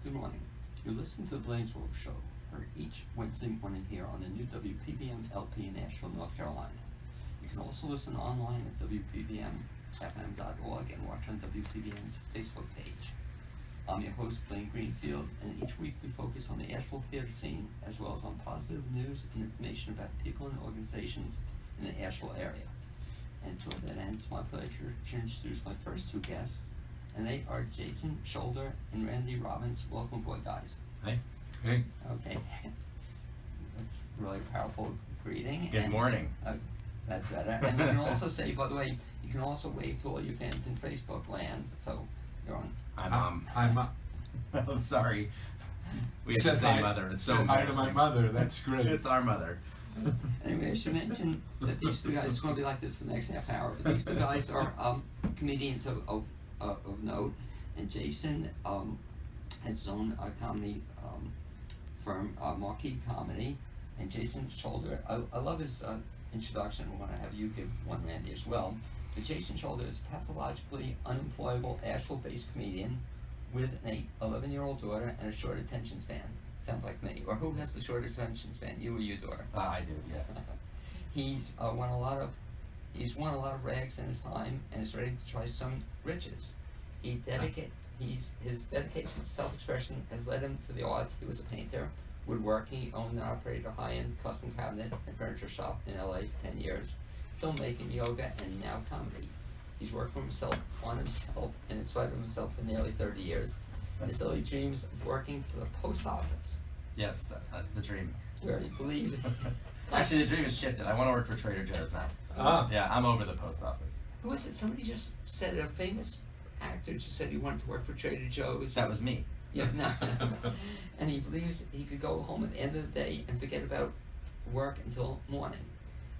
Good morning. You're listening to the BLAINESWORLD show, heard each Wednesday morning here on the new WPVM LP in Asheville, North Carolina. You can also listen online at WPVMFM.org and watch on WPVM's Facebook page. I'm your host, Blaine Greenfield, and each week we focus on the Asheville theater scene as well as on positive news and information about people and organizations in the Asheville area. And to that end, it's my pleasure to introduce my first two guests, and they are Jason Scholder and Randy Robbins. Welcome aboard, guys. Hey. Hey. Okay. That's really powerful greeting. Good morning. That's better. And you can also say, by the way, you can also wave to all your fans in Facebook land. So you're on. I'm I'm sorry. We have the same mother. It's so hi to my mother. That's great. It's our mother. Anyway, I should mention that these two guys, it's going to be like this for the next half hour. But these two guys are comedians of note, and Jason has his own comedy firm, Marquee Comedy, and Jason Scholder. I love his introduction. I want to have you give one, Randy, as well. But Jason Scholder is a pathologically unemployable Asheville-based comedian with an 11-year-old daughter and a short attention span. Sounds like me. Or who has the shortest attention span? You or your daughter? I do, yeah. He's won a lot of rags in his time and is ready to try some riches. His dedication to self-expression has led him to the arts. He was a painter, woodworking. He owned and operated a high-end custom cabinet and furniture shop in LA for 10 years, filmmaking, yoga, and now comedy. He's worked on himself and in spite of himself for nearly 30 years. His early dreams of working for the post office. Yes, that's the dream. Where he believes. Actually, the dream has shifted. I want to work for Trader Joe's now. Yeah, I'm over the post office. Who was it? Somebody just said, a famous actor just said he wanted to work for Trader Joe's. That was me. Yeah, no. And he believes he could go home at the end of the day and forget about work until morning.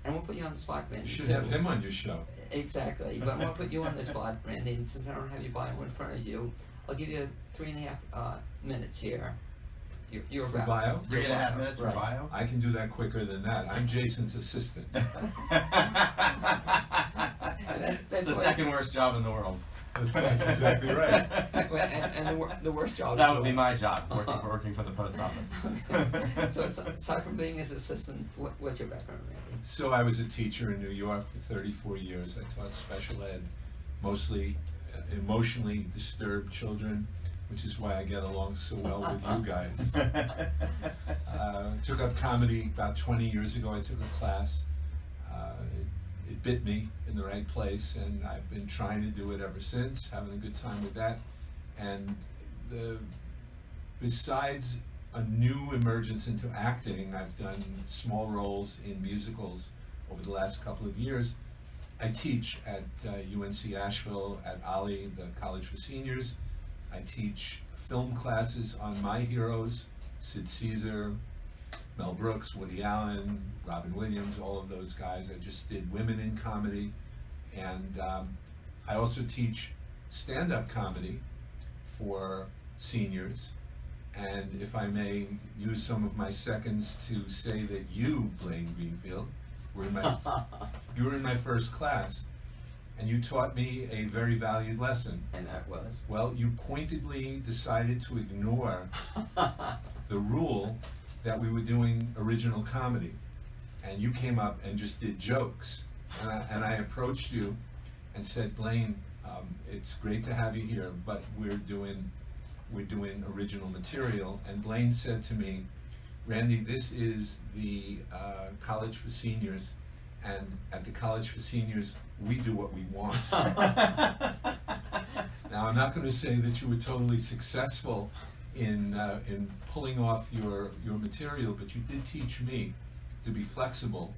And we'll put you on the spot, Randy. You should have him on your show. Exactly. But we'll put you on the spot, Randy. And since I don't have your bio in front of you, I'll give you 3.5 minutes here. You're for about bio? 3.5 minutes for right. bio? I can do that quicker than that. I'm Jason's assistant. That's the second worst job in the world. That's exactly right. And the worst job. That would be my job, working for the post office. So aside from being his assistant, what's your background, Randy? So I was a teacher in New York for 34 years. I taught special ed, mostly emotionally disturbed children, which is why I get along so well with you guys. Took up comedy about 20 years ago. I took a class. It bit me in the right place, and I've been trying to do it ever since, having a good time with that. And besides a new emergence into acting, I've done small roles in musicals over the last couple of years. I teach at UNC Asheville at OLLI, the College for Seniors. I teach film classes on my heroes, Sid Caesar, Mel Brooks, Woody Allen, Robin Williams, all of those guys. I just did Women in Comedy. And I also teach stand-up comedy for seniors. And if I may use some of my seconds to say that you, Blaine Greenfield, you were in my first class, and you taught me a very valued lesson. And that was? Well, you pointedly decided to ignore the rule that we were doing original comedy, and you came up and just did jokes. And I approached you and said, Blaine, it's great to have you here, but we're doing original material. And Blaine said to me, Randy, this is the College for Seniors, and at the College for Seniors, we do what we want. Now, I'm not going to say that you were totally successful in pulling off your material, but you did teach me to be flexible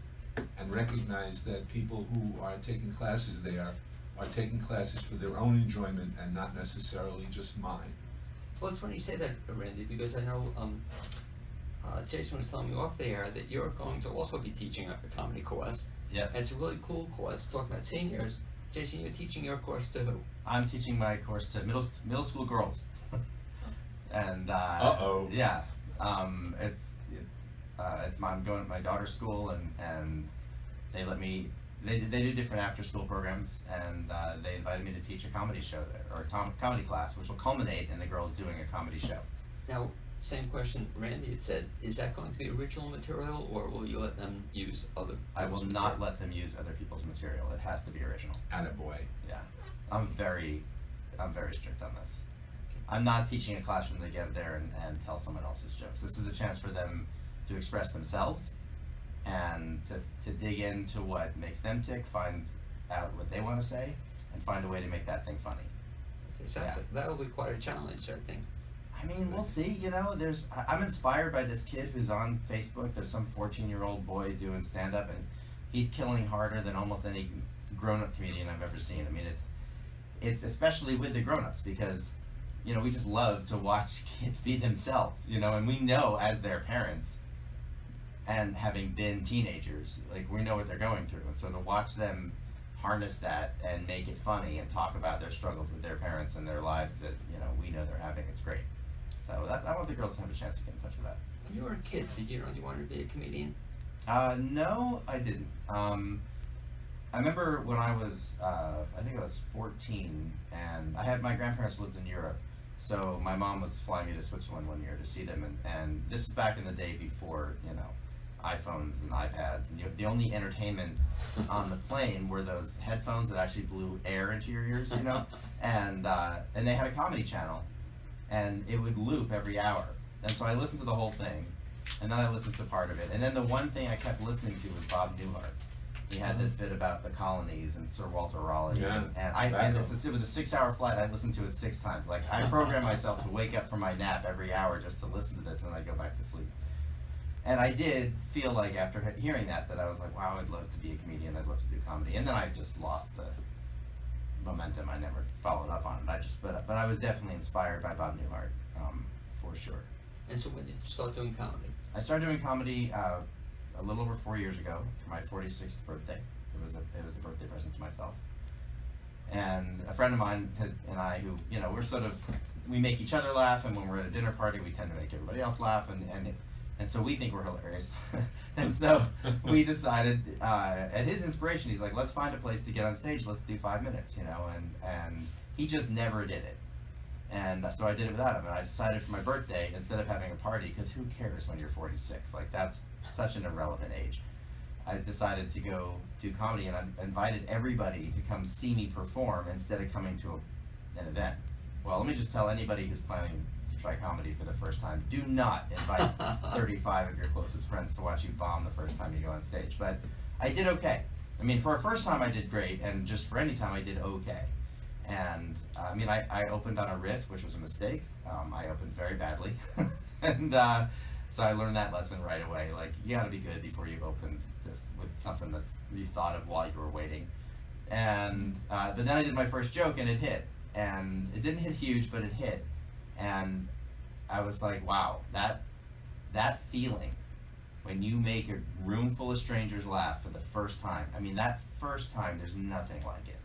and recognize that people who are taking classes there are taking classes for their own enjoyment and not necessarily just mine. Well, it's funny you say that, Randy, because I know Jason was telling me off the air that you're going to also be teaching a comedy course. Yes. And it's a really cool course, talking about seniors. Jason, you're teaching your course to who? I'm teaching my course to middle school girls. And yeah, I'm going to my daughter's school, and they let me. They do different after school programs, and they invited me to teach a comedy show there, or a comedy class, which will culminate in the girls doing a comedy show. Now, same question, Randy had said, is that going to be original material, or will you let them use other I will people's not material? let them use other people's material. It has to be original. Attaboy. Yeah, I'm very strict on this. I'm not teaching a classroom to get up there and tell someone else's jokes. This is a chance for them to express themselves and to dig into what makes them tick, find out what they want to say, and find a way to make that thing funny. Okay, so that'll be quite a challenge, I think. I mean, we'll see. You know, I'm inspired by this kid who's on Facebook. There's some 14-year-old boy doing stand-up, and he's killing harder than almost any grown-up comedian I've ever seen. I mean, it's especially with the grown-ups, because, you know, we just love to watch kids be themselves, you know, and we know as their parents, and having been teenagers, like, we know what they're going through, and so to watch them harness that and make it funny and talk about their struggles with their parents and their lives that, you know, we know they're having, it's great. So I want the girls to have a chance to get in touch with that. When you were a kid, did you know you wanted to be a comedian? No, I didn't. I remember when I was, I think I was 14, and my grandparents lived in Europe, so my mom was flying me to Switzerland one year to see them, and this is back in the day before, you know, iPhones and iPads, and the only entertainment on the plane were those headphones that actually blew air into your ears, you know, and they had a comedy channel, and it would loop every hour, and so I listened to the whole thing, and then I listened to part of it, and then the one thing I kept listening to was Bob Newhart. He had this bit about the colonies and Sir Walter Raleigh, and it was a 6-hour flight. I listened to it 6 times. Like, I programmed myself to wake up from my nap every hour just to listen to this, and then I'd go back to sleep. And I did feel like after hearing that I was like, wow, I'd love to be a comedian. I'd love to do comedy. And then I just lost the momentum. I never followed up on it. But I was definitely inspired by Bob Newhart, for sure. And so when did you start doing comedy? I started doing comedy a little over 4 years ago for my 46th birthday. It was a birthday present to myself. And a friend of mine and I, who, you know, we make each other laugh, and when we're at a dinner party, we tend to make everybody else laugh, and so we think we're hilarious. And so we decided, at his inspiration, he's like, let's find a place to get on stage, let's do 5 minutes, you know, and he just never did it. And so I did it without him, and I decided for my birthday, instead of having a party, because who cares when you're 46? Like, that's such an irrelevant age. I decided to go do comedy, and I invited everybody to come see me perform instead of coming to an event. Well, let me just tell anybody who's planning to try comedy for the first time, do not invite 35 of your closest friends to watch you bomb the first time you go on stage. But I did okay. I mean, for a first time I did great, and just for any time I did okay. And I mean, I opened on a riff, which was a mistake. I opened very badly, and so I learned that lesson right away. Like, you got to be good before you open, just with something that you thought of while you were waiting. And but then I did my first joke, and it hit, and it didn't hit huge, but it hit, and I was like, wow, that feeling when you make a room full of strangers laugh for the first time. I mean, that first time, there's nothing like it.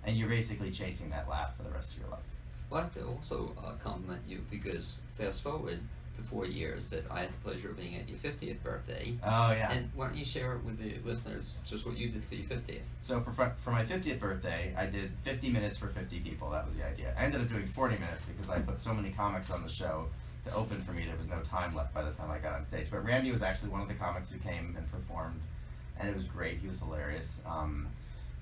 And you're basically chasing that laugh for the rest of your life. Well, I have to also compliment you, because fast forward to 4 years that I had the pleasure of being at your 50th birthday. Oh, yeah. And why don't you share with the listeners just what you did for your 50th? So for my 50th birthday, I did 50 minutes for 50 people. That was the idea. I ended up doing 40 minutes because I put so many comics on the show to open for me. There was no time left by the time I got on stage. But Randy was actually one of the comics who came and performed, and it was great. He was hilarious.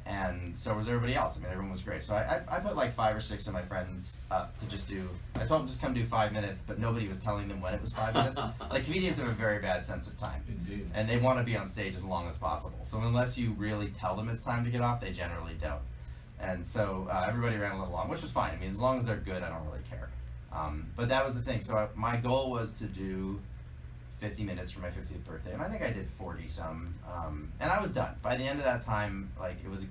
And so was everybody else. I mean, everyone was great. So I put like 5 or 6 of my friends up to just do, I told them just come do 5 minutes, but nobody was telling them when it was 5 minutes. Like, comedians have a very bad sense of time. Indeed. And they want to be on stage as long as possible. So unless you really tell them it's time to get off, they generally don't. And so everybody ran a little long, which was fine. I mean, as long as they're good, I don't really care. But that was the thing. So my goal was to do 50 minutes for my 50th birthday, and I think I did 40 some, and I was done. By the end of that time, like, it was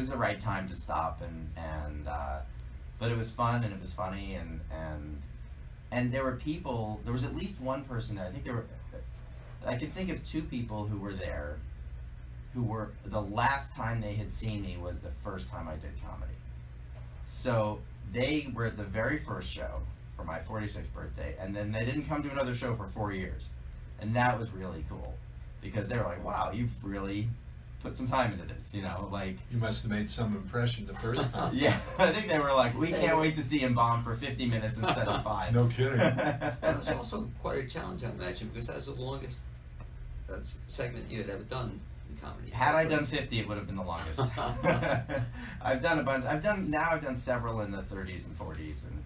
the right time to stop, but it was fun, and it was funny, and there were people, there was at least one person there, I can think of 2 people who were there, who were, the last time they had seen me was the first time I did comedy. So they were at the very first show for my 46th birthday, and then they didn't come to another show for 4 years, and that was really cool, because they were like, wow, you've really put some time into this, you know, like. You must have made some impression the first time. Yeah, I think they were like, we Say can't it. wait to see him bomb for 50 minutes instead of 5. No kidding. That was also quite a challenge, I imagine, because that's the longest segment you had ever done in comedy. Had I done 50, it would have been the longest. I've done a bunch. I've done several in the 30s and 40s, and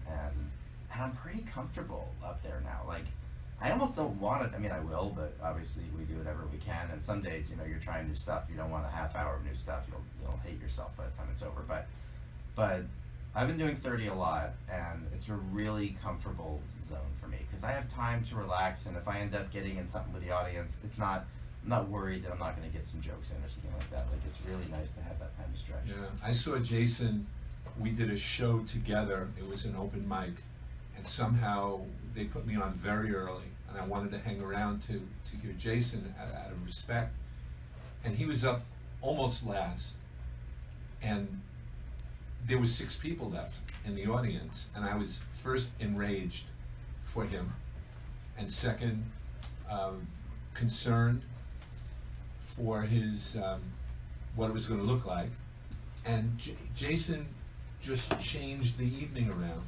I'm pretty comfortable up there now. Like, I almost don't want it. I mean, I will, but obviously we do whatever we can. And some days, you know, you're trying new stuff. You don't want a half hour of new stuff. You'll hate yourself by the time it's over. But I've been doing 30 a lot, and it's a really comfortable zone for me because I have time to relax. And if I end up getting in something with the audience, I'm not worried that I'm not going to get some jokes in or something like that. Like, it's really nice to have that time to stretch. Yeah, I saw Jason. We did a show together. It was an open mic, and somehow they put me on very early, and I wanted to hang around to hear Jason out of respect. And he was up almost last, and there was 6 people left in the audience, and I was first enraged for him, and second, concerned for his what it was going to look like. And Jason just changed the evening around.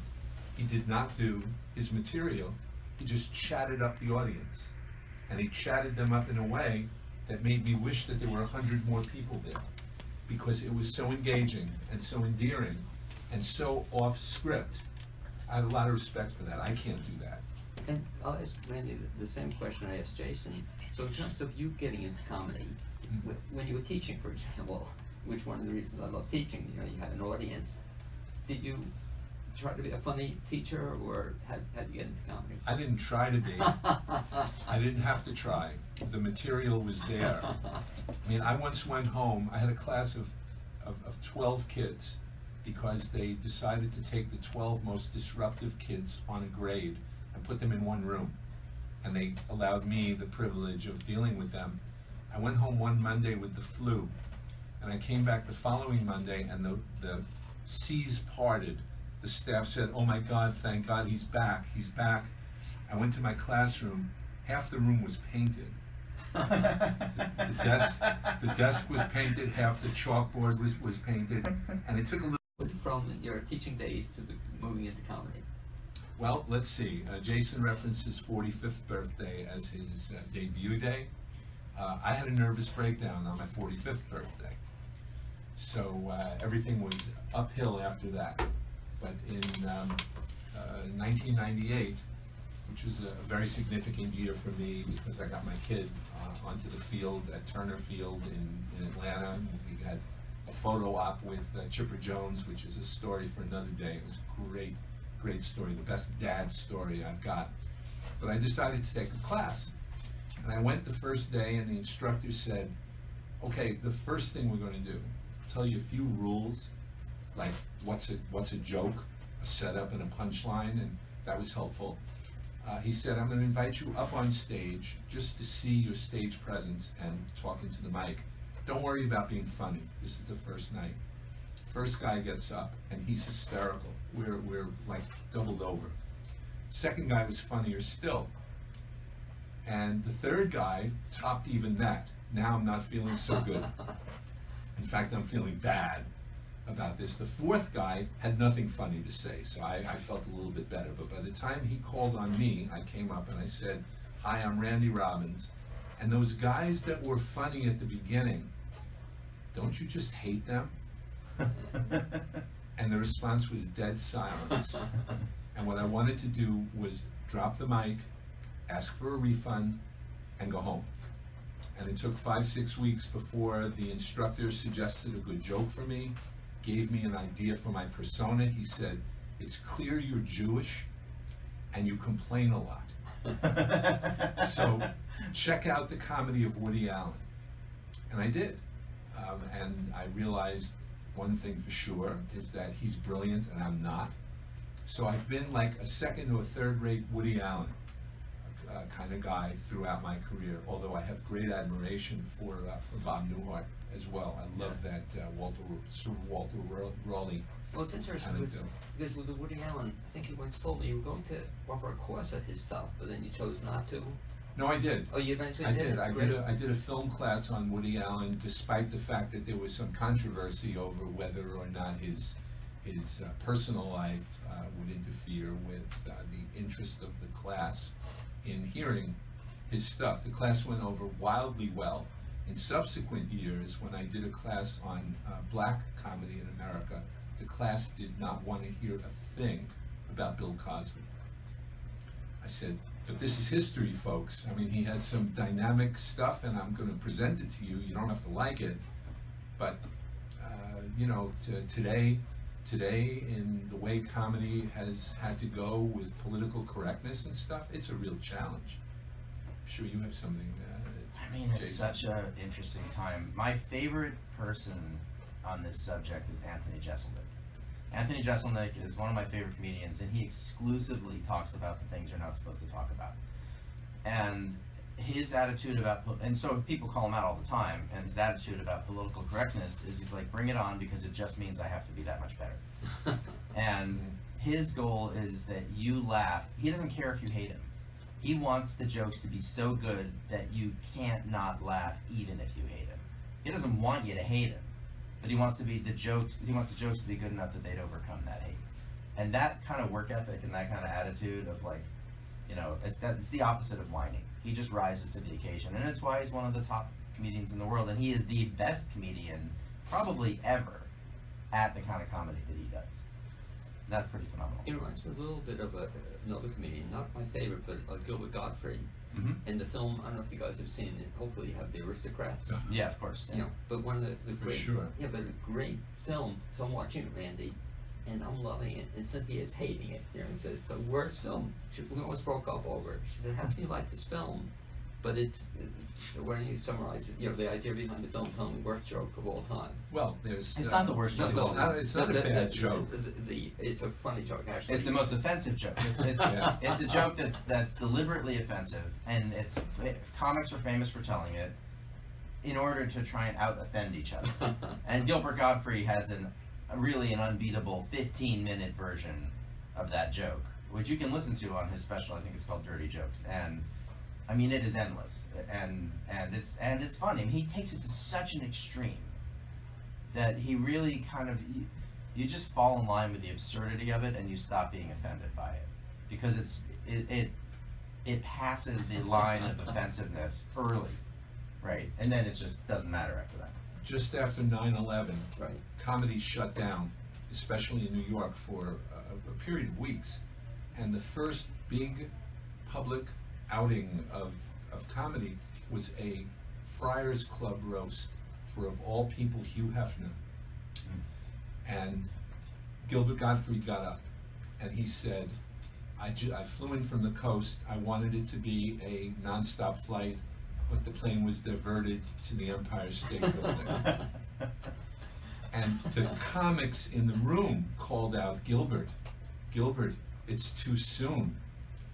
He did not do his material. He just chatted up the audience, and he chatted them up in a way that made me wish that there were 100 more people there, because it was so engaging and so endearing and so off script. I had a lot of respect for that. I can't do that. And I'll ask Randy the same question I asked Jason. So in terms of you getting into comedy, when you were teaching, for example, which one of the reasons I love teaching, you know, you had an audience, did you try to be a funny teacher, or how'd you get into comedy? I didn't try to be. I didn't have to try. The material was there. I mean, I once went home, I had a class of 12 kids, because they decided to take the 12 most disruptive kids on a grade and put them in one room. And they allowed me the privilege of dealing with them. I went home one Monday with the flu, and I came back the following Monday, and the seas parted. The staff said, "Oh my God, thank God, he's back, he's back." I went to my classroom, half the room was painted. The desk was painted, half the chalkboard was painted, and it took a little. From your teaching days to moving into comedy? Well, let's see. Jason referenced his 45th birthday as his debut day. I had a nervous breakdown on my 45th birthday. So everything was uphill after that. But in 1998, which was a very significant year for me because I got my kid onto the field at Turner Field in Atlanta. We had a photo op with Chipper Jones, which is a story for another day. It was a great story, the best dad story I've got. But I decided to take a class. And I went the first day, and the instructor said, "Okay, the first thing we're going to do, tell you a few rules, like what's a joke, a setup and a punchline," and that was helpful. He said, "I'm going to invite you up on stage just to see your stage presence and talk into the mic. Don't worry about being funny. This is the first night." First guy gets up, and he's hysterical. We're like doubled over. Second guy was funnier still. And the third guy topped even that. Now I'm not feeling so good. In fact, I'm feeling bad about this. The fourth guy had nothing funny to say, so I felt a little bit better. But by the time he called on me, I came up and I said, "Hi, I'm Randy Robbins. And those guys that were funny at the beginning, don't you just hate them?" And the response was dead silence. And what I wanted to do was drop the mic, ask for a refund, and go home. And it took 5-6 weeks before the instructor suggested a good joke for me, gave me an idea for my persona. He said, "It's clear you're Jewish and you complain a lot. So check out the comedy of Woody Allen." And I did. And I realized one thing for sure is that he's brilliant and I'm not. So I've been like a second or third rate Woody Allen kind of guy throughout my career, although I have great admiration for Bob Newhart as well. I love that Sir Walter Raleigh. Well, it's interesting anecdote. because with the Woody Allen, I think you once told me you were going to offer a course of his stuff, but then you chose not to. No, I did. Oh, you eventually I did? did. I Great. did a film class on Woody Allen, despite the fact that there was some controversy over whether or not his personal life would interfere with the interest of the class in hearing his stuff. The class went over wildly well. In subsequent years, when I did a class on black comedy in America, the class did not want to hear a thing about Bill Cosby. I said, but this is history, folks. I mean, he has some dynamic stuff, and I'm going to present it to you. You don't have to like it, but you know, today, in the way comedy has had to go with political correctness and stuff, it's a real challenge. I'm sure you have something. I mean, it's Jason. such an interesting time. My favorite person on this subject is Anthony Jeselnik. Anthony Jeselnik is one of my favorite comedians, and he exclusively talks about the things you're not supposed to talk about. And his attitude about, and so people call him out all the time, and his attitude about political correctness is he's like, bring it on, because it just means I have to be that much better. And his goal is that you laugh. He doesn't care if you hate him. He wants the jokes to be so good that you can't not laugh even if you hate him. He doesn't want you to hate him, but he wants the jokes to be good enough that they'd overcome that hate. And that kind of work ethic and that kind of attitude of, like, you know, it's the opposite of whining. He just rises to the occasion, and it's why he's one of the top comedians in the world, and he is the best comedian probably ever at the kind of comedy that he does. That's pretty phenomenal. It reminds me a little bit of another comedian, not my favorite, but Gilbert Gottfried. Mm-hmm. In the film, I don't know if you guys have seen it, hopefully you have The Aristocrats. Yeah, of course. You know, but one of the For great, sure. yeah, but a great film. So I'm watching it, Randy, and I'm loving it, and Cynthia's hating it. You know, and says it's the worst film. We almost broke up over it. She said, "How can you like this film?" But when you summarize it, you know, the idea behind the film, telling the worst joke of all time. Well, there's. It's not the worst joke. It's not a bad joke. It's a funny joke, actually. It's the most offensive joke. Yeah. It's a joke that's deliberately offensive, and comics are famous for telling it in order to try and out-offend each other. And Gilbert Gottfried has really an unbeatable 15-minute version of that joke, which you can listen to on his special. I think it's called Dirty Jokes, and I mean, it is endless, and it's funny. I mean, he takes it to such an extreme that he really kind of you just fall in line with the absurdity of it, and you stop being offended by it, because it passes the line of offensive-ness early, right? And then it just doesn't matter after that. Just after 9/11, Right. comedy shut down, especially in New York, for a period of weeks, and the first big public outing of comedy was a Friars Club roast for, of all people, Hugh Hefner. And Gilbert Gottfried got up and he said, I flew in from the coast. I wanted it to be a nonstop flight, but the plane was diverted to the Empire State Building. And the comics in the room called out, Gilbert, it's too soon.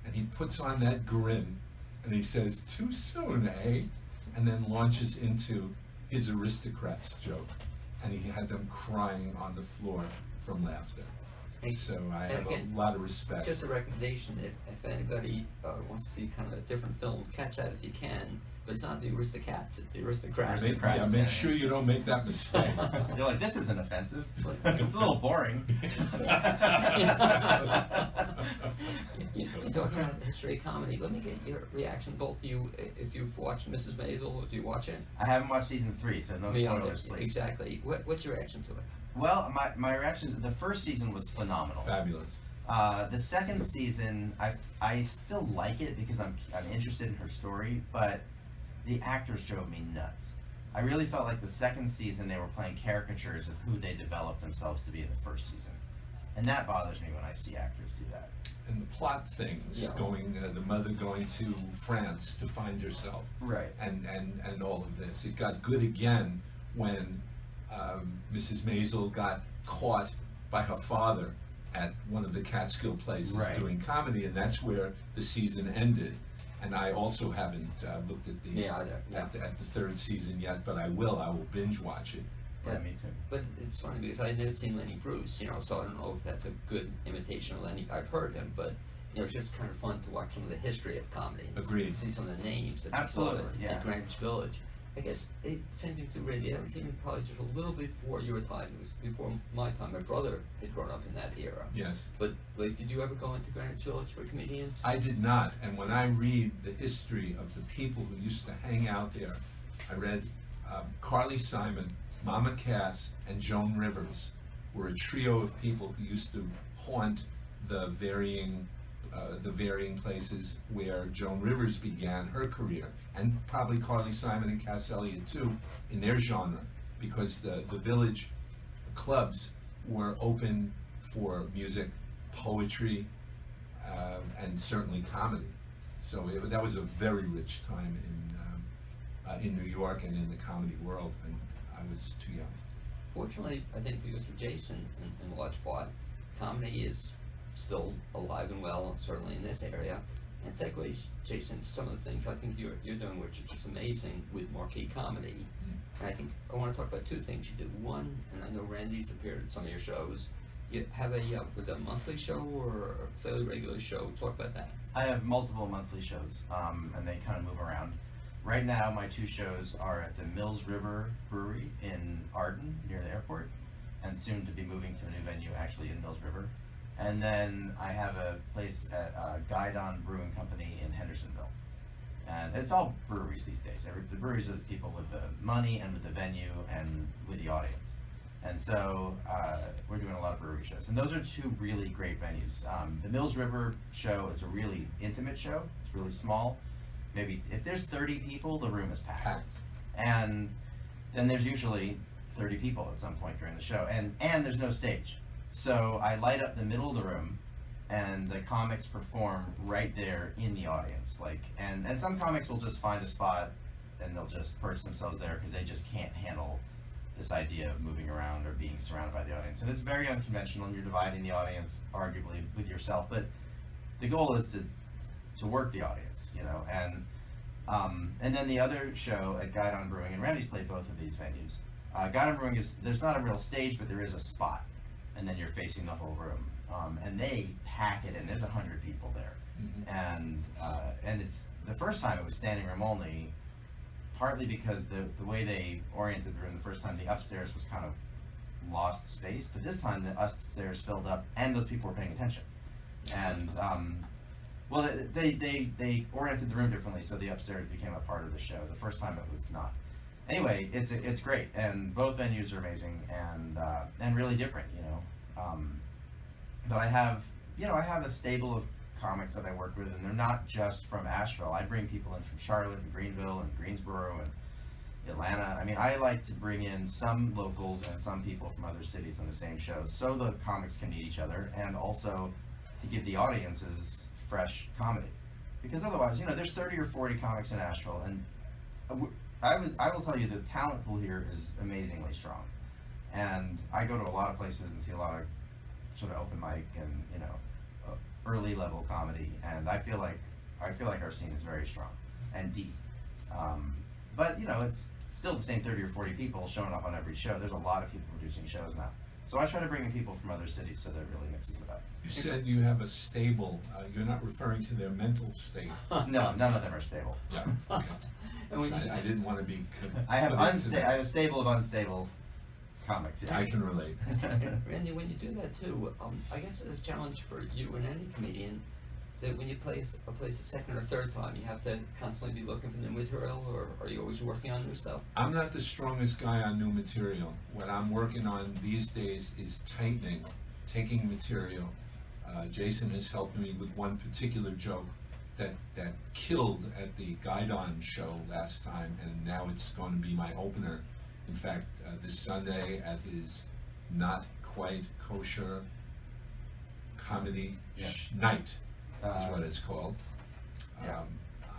And he puts on that grin and he says, too soon, eh? And then launches into his Aristocrats joke. And he had them crying on the floor from laughter. Hey, So I and have again, a lot of respect. Just a recommendation, if anybody wants to see kind of a different film, catch that if you can. But it's not the Aristocats, it's the Aristocrats. Make sure you don't make that mistake. You're like, this isn't offensive. It's a little boring. You're talking about the history of comedy. Let me get your reaction, both of you. If you've watched Mrs. Maisel, do you watch it? I haven't watched season 3, so no spoilers, please. Exactly. What's your reaction to it? Well, my reaction, the first season was phenomenal. Fabulous. The second season, I still like it because I'm interested in her story, but the actors drove me nuts. I really felt like the second season they were playing caricatures of who they developed themselves to be in the first season, and that bothers me when I see actors do that. And the plot things, Yeah. the mother going to France to find herself, Right. and all of this. It got good again when Mrs. Maisel got caught by her father at one of the Catskill places Right. doing comedy, and that's where the season ended. And I also haven't looked at at the third season yet, but I will binge watch it. Yeah, me too. But it's funny because I've never seen Lenny Bruce, so I don't know if that's a good imitation of Lenny. I've heard him, but you know, it's just kind of fun to watch some of the history of comedy. And Agreed. see some of the names that Absolutely, yeah. at Greenwich Village. I guess same thing to Randy. That was even probably just a little before your time. It was before my time. My brother had grown up in that era. Yes. But like, did you ever go into Greenwich Village for comedians? I did not, and when I read the history of the people who used to hang out there, I read Carly Simon, Mama Cass, and Joan Rivers were a trio of people who used to haunt the varying places where Joan Rivers began her career, and probably Carly Simon and Cass Elliot too, in their genre, because the village clubs were open for music, poetry, and certainly comedy. So that was a very rich time in New York and in the comedy world, and I was too young. Fortunately, I think because of Jason, in large part, comedy is still alive and well, certainly in this area. And segues, Jason, some of the things I think you're doing, which are just amazing with marquee comedy. And I think I want to talk about two things you do. One, and I know Randy's appeared at some of your shows. You have was it a monthly show or a fairly regular show? Talk about that. I have multiple monthly shows, and they kind of move around. Right now, my two shows are at the Mills River Brewery in Arden, near the airport, and soon to be moving to a new venue, actually in Mills River. And then I have a place at Guidon Brewing Company in Hendersonville. And it's all breweries these days. The breweries are the people with the money and with the venue and with the audience. And so we're doing a lot of brewery shows. And those are two really great venues. The Mills River show is a really intimate show. It's really small. Maybe if there's 30 people, the room is packed. And then there's usually 30 people at some point during the show. And there's no stage. So I light up the middle of the room, and the comics perform right there in the audience. And some comics will just find a spot and they'll just perch themselves there because they just can't handle this idea of moving around or being surrounded by the audience. And it's very unconventional, and you're dividing the audience arguably with yourself. But the goal is to work the audience, you know. And then the other show at Guidon Brewing, and Randy's played both of these venues. Guidon Brewing there's not a real stage, but there is a spot. And then you're facing the whole room, and they pack it in. There's 100 people there, and it's the first time it was standing room only, partly because the way they oriented the room the first time, the upstairs was kind of lost space, but this time the upstairs filled up, and those people were paying attention, and well, they oriented the room differently, so the upstairs became a part of the show. The first time it was not. Anyway, it's great, and both venues are amazing and really different, you know. But I have a stable of comics that I work with, and they're not just from Asheville. I bring people in from Charlotte and Greenville and Greensboro and Atlanta. I mean, I like to bring in some locals and some people from other cities on the same shows, so the comics can meet each other, and also to give the audiences fresh comedy. Because otherwise, you know, there's 30 or 40 comics in Asheville, and I will tell you the talent pool here is amazingly strong, and I go to a lot of places and see a lot of sort of open mic and, you know, early level comedy, and I feel like our scene is very strong and deep. But you know, it's still the same 30 or 40 people showing up on every show. There's a lot of people producing shows now, so I try to bring in people from other cities so that it really mixes it up. You said you have a stable. You're not referring to their mental state. No, none of them are stable. Yeah. Okay. I didn't want to be. I have a stable of unstable comics. Yeah. I can relate. Randy, when you do that too, I guess it's a challenge for you and any comedian that when you play a place a second or third time, you have to constantly be looking for new material, or are you always working on new stuff? I'm not the strongest guy on new material. What I'm working on these days is taking material. Jason has helped me with one particular joke that killed at the Guidon show last time, and now it's going to be my opener. In fact, this Sunday at his Not Quite Kosher Comedy Night is what it's called. Yeah.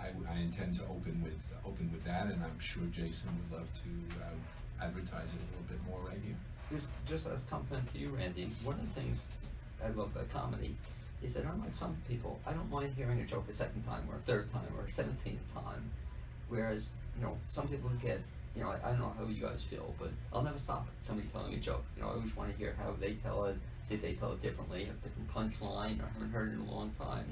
I intend to open with that, and I'm sure Jason would love to advertise it a little bit more right here. Just as compliment to you, Randy, one of the things I love about comedy is that unlike some people, I don't mind hearing a joke a second time or a third time or a 17th time, whereas, you know, some people get you know, I don't know how you guys feel, but I'll never stop at somebody telling a joke. You know, I always want to hear how they tell it, see if they tell it differently, a different punchline, or haven't heard it in a long time.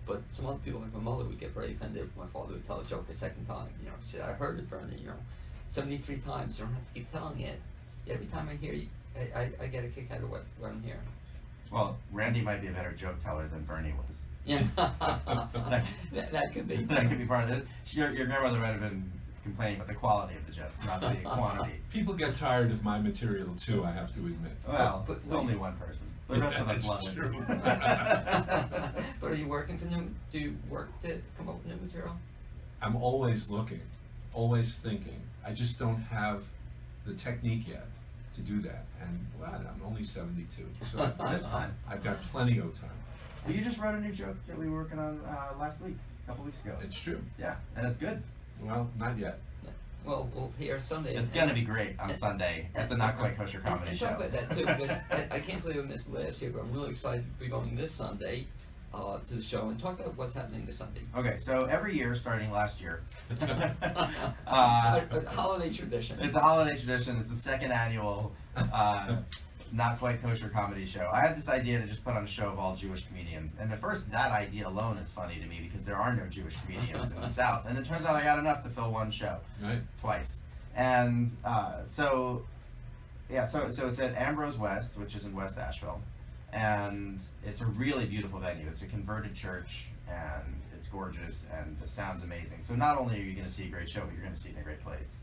But some other people, like my mother, would get very offended if my father would tell a joke a second time. You know, she said, I heard it, Bernie, you know, 73 times, you don't have to keep telling it. Yet every time I hear you, I get a kick out of what I'm hearing. Well, Randy might be a better joke teller than Bernie was. Yeah, that could be. That could be part of it. Your grandmother might have been complaining about the quality of the jokes, not the quantity. People get tired of my material too, I have to admit. Well, But it's only one person. The rest of us love That's it. true. But are you working for do you work to come up with new material? I'm always looking, always thinking. I just don't have the technique yet to do that. And well, I'm only 72, so This time. I've got plenty of time. Well, you just wrote a new joke that we were working on last week, a couple weeks ago. It's true. Yeah, and it's good. Well, not yet. Well, we'll hear Sunday. It's gonna be great on Sunday at the Not Quite Kosher Comedy and Show. talk about that too, because I can't believe I missed last year, but I'm really excited to be going this Sunday to the show and talk about what's happening this Sunday. Okay, so every year, starting last year, A holiday tradition. it's a holiday tradition. It's the second annual Not Quite Kosher Comedy Show. I had this idea to just put on a show of all Jewish comedians, and at first that idea alone is funny to me because there are no Jewish comedians in the South, and it turns out I got enough to fill one show, Right? twice. And so it's at Ambrose West, which is in West Asheville, and it's a really beautiful venue. It's a converted church, and it's gorgeous, and the sound's amazing. So not only are you going to see a great show, but you're going to see it in a great place.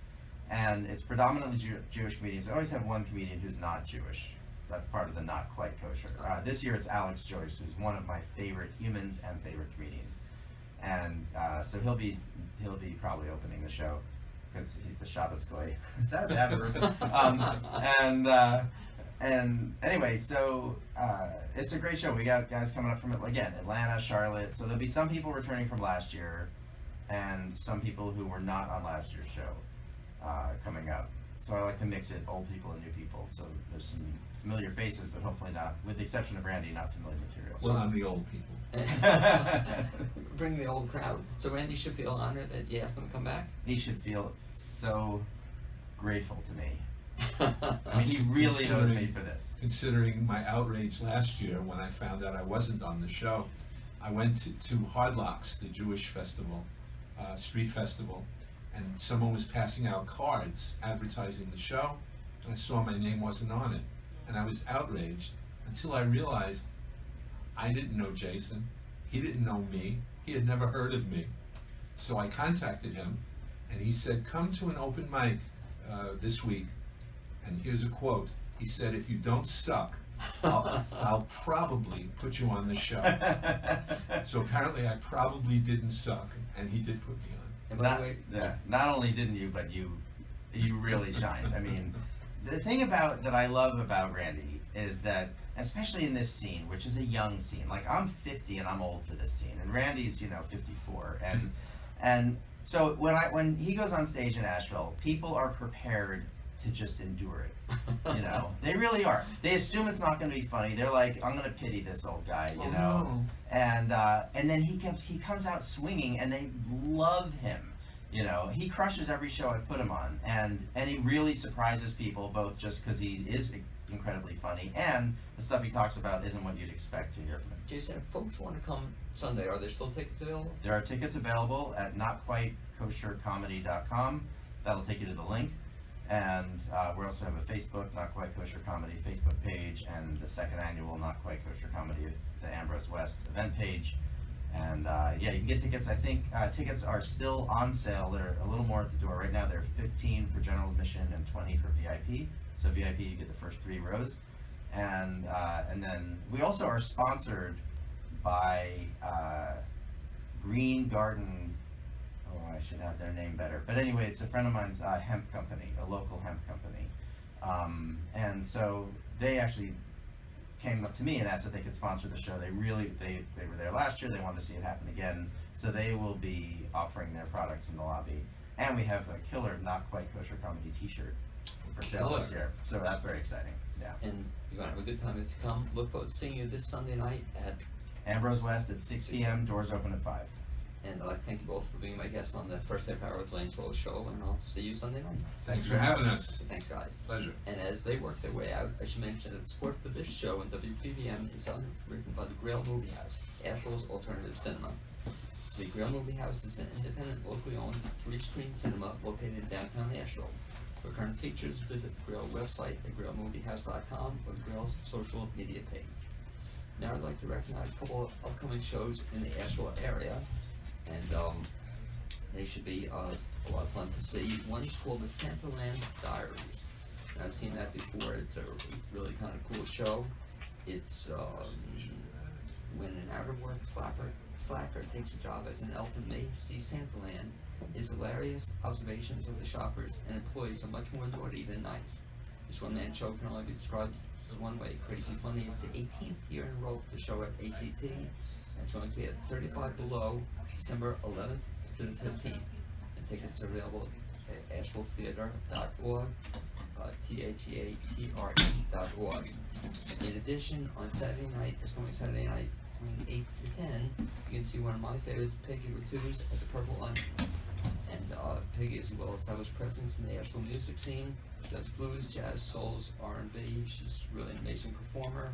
And it's predominantly Jewish comedians. I always have one comedian who's not Jewish. That's part of the Not Quite Kosher. This year it's Alex Joyce, who's one of my favorite humans and favorite comedians. And so he'll be probably opening the show because he's the Shabbos Goy. Is that a bad word? And anyway, so it's a great show. We got guys coming up from Atlanta, Charlotte. So there'll be some people returning from last year, and some people who were not on last year's show coming up. So I like to mix it, old people and new people. So there's some familiar faces, but hopefully not, with the exception of Randy, not familiar material. Well, I'm the old people. Bring the old crowd. So Randy should feel honored that you asked him to come back. He should feel so grateful to me. I mean, he really knows me for this. Considering my outrage last year when I found out I wasn't on the show, I went to Hardlocks, the Jewish festival, street festival, and someone was passing out cards advertising the show, and I saw my name wasn't on it, and I was outraged until I realized I didn't know Jason, he didn't know me, he had never heard of me. So I contacted him, and he said, come to an open mic this week, and here's a quote. He said, if you don't suck, I'll probably put you on the show. So apparently I probably didn't suck, and he did put me on. And by the way, Not only didn't you, but you really shined. I mean, the thing that I love about Randy is that, especially in this scene, which is a young scene, like I'm 50 and I'm old for this scene, and Randy's 54, and so when he goes on stage in Asheville, people are prepared to just endure it. They really are. They assume it's not going to be funny. They're like, I'm going to pity this old guy, No. and then he comes out swinging, and they love him. He crushes every show I've put him on, and he really surprises people, both just because he is incredibly funny, and the stuff he talks about isn't what you'd expect to hear from him. Jason, if folks want to come Sunday, are there still tickets available? There are tickets available at notquitekoshercomedy.com. That'll take you to the link. And we also have a Facebook, Not Quite Kosher Comedy Facebook page, and the second annual Not Quite Kosher Comedy, the Ambrose West event page. And you can get tickets. I think tickets are still on sale. They're a little more at the door. Right now they're $15 for general admission and $20 for VIP. So VIP, you get the first 3 rows. And then we also are sponsored by Green Garden. I should have their name better. But anyway, it's a friend of mine's hemp company, a local hemp company. And so they actually came up to me and asked if they could sponsor the show. They were there last year. They wanted to see it happen again. So they will be offering their products in the lobby. And we have a killer Not Quite Kosher Comedy t-shirt for sale this year. So that's very exciting. Yeah. And you're going to have a good time if you come. Look forward to seeing you this Sunday night at Ambrose West at 6 p.m. Doors open at 5. And I'd like to thank you both for being my guests on the first half hour of the Blaine's World show, and I'll see you Sunday night. Thanks for having us. So thanks, guys. Pleasure. And as they work their way out, I should mention that the support for this show and WPVM is underwritten by the Grail Movie House, Asheville's alternative cinema. The Grail Movie House is an independent, locally owned, three-screen cinema located in downtown Asheville. For current features, visit the Grail website at grailmoviehouse.com or the Grail's social media page. Now I'd like to recognize a couple of upcoming shows in the Asheville area, and they should be a lot of fun to see. One is called the Santaland Diaries. And I've seen that before. It's a really kind of cool show. It's when an out-of-work slacker takes a job as an elf in May, see Santaland. His hilarious observations of the shoppers and employees are much more naughty than nice. This one-man show can only be described as one way, crazy funny. It's the 18th year in a row for the show at ACT. And it's going to be at 35 Below, December 11th to the 15th. And tickets are available at ashevilletheater.org, theatre.org. In addition, on Saturday night, this coming Saturday night, from 8 to 10, you can see one of my favorites, Peggy Ratu's at the Purple Onion. And Peggy is a well-established presence in the Asheville music scene. She does blues, jazz, souls, R&B. She's really an amazing performer.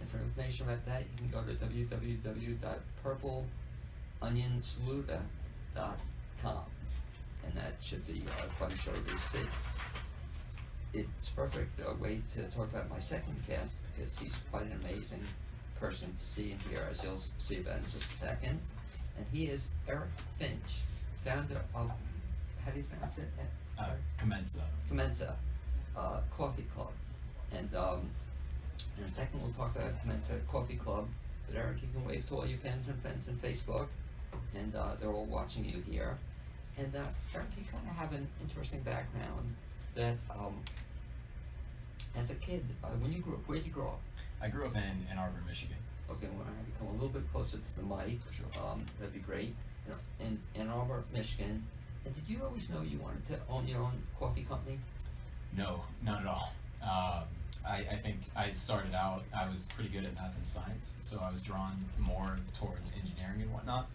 And for information about that, you can go to www.purpleonionsaluda.com. And that should be a fun show to see. It's a perfect way to talk about my second guest, because he's quite an amazing person to see and hear, as you'll see about in just a second. And he is Eric Finch, founder of, how do you pronounce it? Commensa Coffee Club. And in a second we'll talk about Commensa Coffee Club. But Eric, you can wave to all your fans and friends on Facebook, and they're all watching you here. And Eric, you kind of have an interesting background that as a kid, when you grew up, where did you grow up? I grew up in Ann Arbor, Michigan. Okay, when I have you come a little bit closer to the mic, Sure. that'd be great. In Ann Arbor, Michigan. And did you always know you wanted to own your own coffee company? No, not at all. I think I started out, I was pretty good at math and science, so I was drawn more towards engineering and whatnot.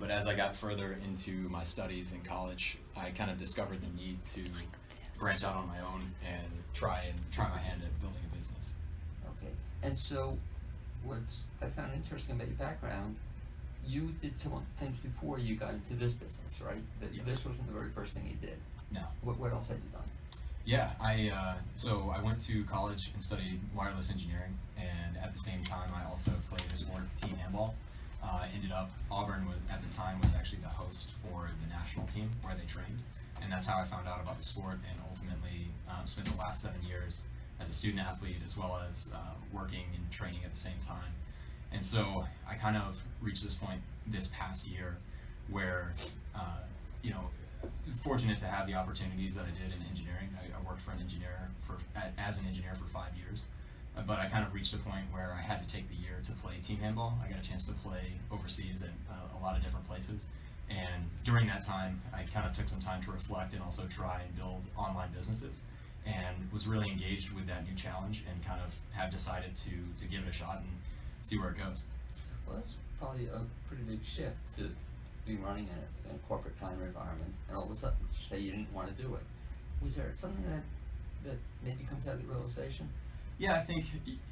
But as I got further into my studies in college, I kind of discovered the need to branch out on my own and try my hand at building a business. Okay. And so, what's I found interesting about your background, you did some things before you got into this business, right? Yeah. This wasn't the very first thing you did. No. What else had you done? Yeah, so I went to college and studied wireless engineering, and at the same time I also played a sport, team handball. Ended up, Auburn at the time was actually the host for the national team where they trained, and that's how I found out about the sport, and ultimately spent the last 7 years as a student athlete as well as working and training at the same time. And so I kind of reached this point this past year where, fortunate to have the opportunities that I did in engineering. I worked for an engineer as an engineer for 5 years, but I kind of reached a point where I had to take the year to play team handball. I got a chance to play overseas at a lot of different places, and during that time I kind of took some time to reflect and also try and build online businesses, and was really engaged with that new challenge, and kind of have decided to give it a shot and see where it goes. Well, that's probably a pretty big shift to be running in a corporate kind of environment, and all of a sudden you say you didn't want to do it. Was there something that made you come to that realization? Yeah, I think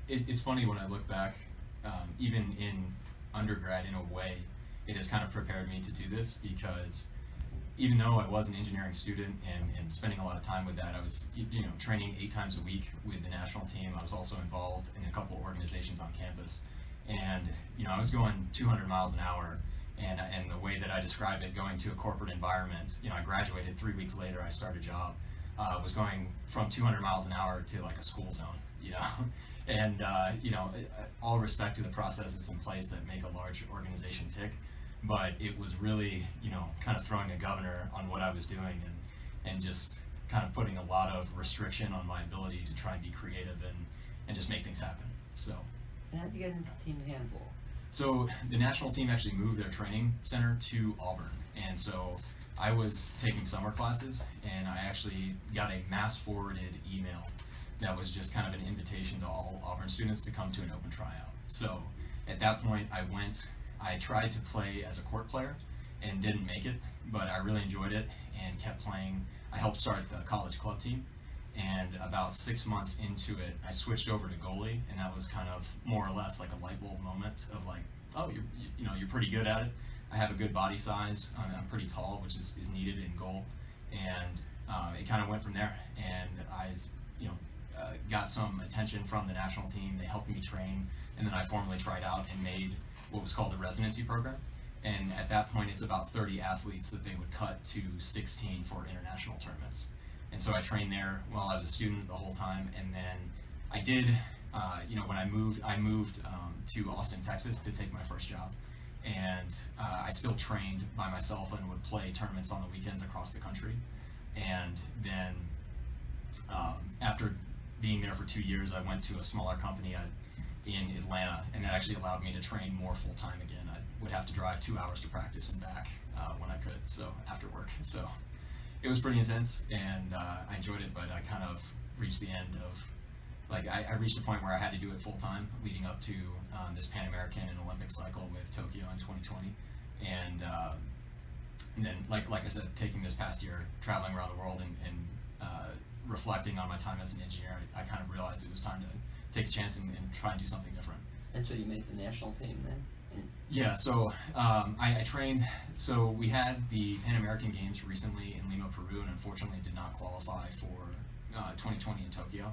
it's funny when I look back, even in undergrad, in a way, it has kind of prepared me to do this, because even though I was an engineering student and spending a lot of time with that, I was training 8 times a week with the national team. I was also involved in a couple organizations on campus, and I was going 200 miles an hour. And the way that I describe it, going to a corporate environment, I graduated 3 weeks later, I started a job, was going from 200 miles an hour to like a school zone, and all respect to the processes in place that make a large organization tick, but it was really, kind of throwing a governor on what I was doing, and just kind of putting a lot of restriction on my ability to try and be creative and just make things happen. So. And how did you get into team handball? So the national team actually moved their training center to Auburn, and so I was taking summer classes, and I actually got a mass forwarded email that was just kind of an invitation to all Auburn students to come to an open tryout. So at that point I tried to play as a court player, and didn't make it, but I really enjoyed it and kept playing. I helped start the college club team, and about 6 months into it, I switched over to goalie, and that was kind of more or less like a light bulb moment of like, oh, you're pretty good at it. I have a good body size. I'm pretty tall, which is needed in goal, and it kind of went from there. And I, got some attention from the national team. They helped me train, and then I formally tried out and made what was called a residency program. And at that point, it's about 30 athletes that they would cut to 16 for international tournaments. And so I trained there while I was a student the whole time. And then I did, when I moved to Austin, Texas to take my first job. And I still trained by myself and would play tournaments on the weekends across the country. And then after being there for 2 years, I went to a smaller company in Atlanta, and that actually allowed me to train more full time again. I would have to drive 2 hours to practice and back when I could, so after work. So it was pretty intense, and I enjoyed it, but I kind of reached the end of, I reached a point where I had to do it full time leading up to this Pan American and Olympic cycle with Tokyo in 2020. And then, like I said, taking this past year, traveling around the world and reflecting on my time as an engineer, I kind of realized it was time to take a chance and try and do something different. And so you made the national team then? Yeah, so I trained, so we had the Pan American Games recently in Lima, Peru, and unfortunately did not qualify for 2020 in Tokyo.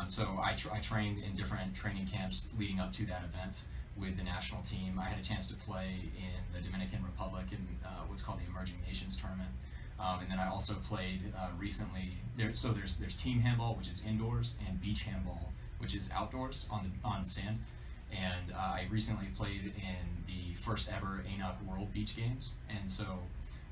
So I trained in different training camps leading up to that event with the national team. I had a chance to play in the Dominican Republic in what's called the Emerging Nations Tournament. And then I also played recently, there's team handball, which is indoors, and beach handball, which is outdoors on sand. And I recently played in the first ever ANUC World Beach Games. And so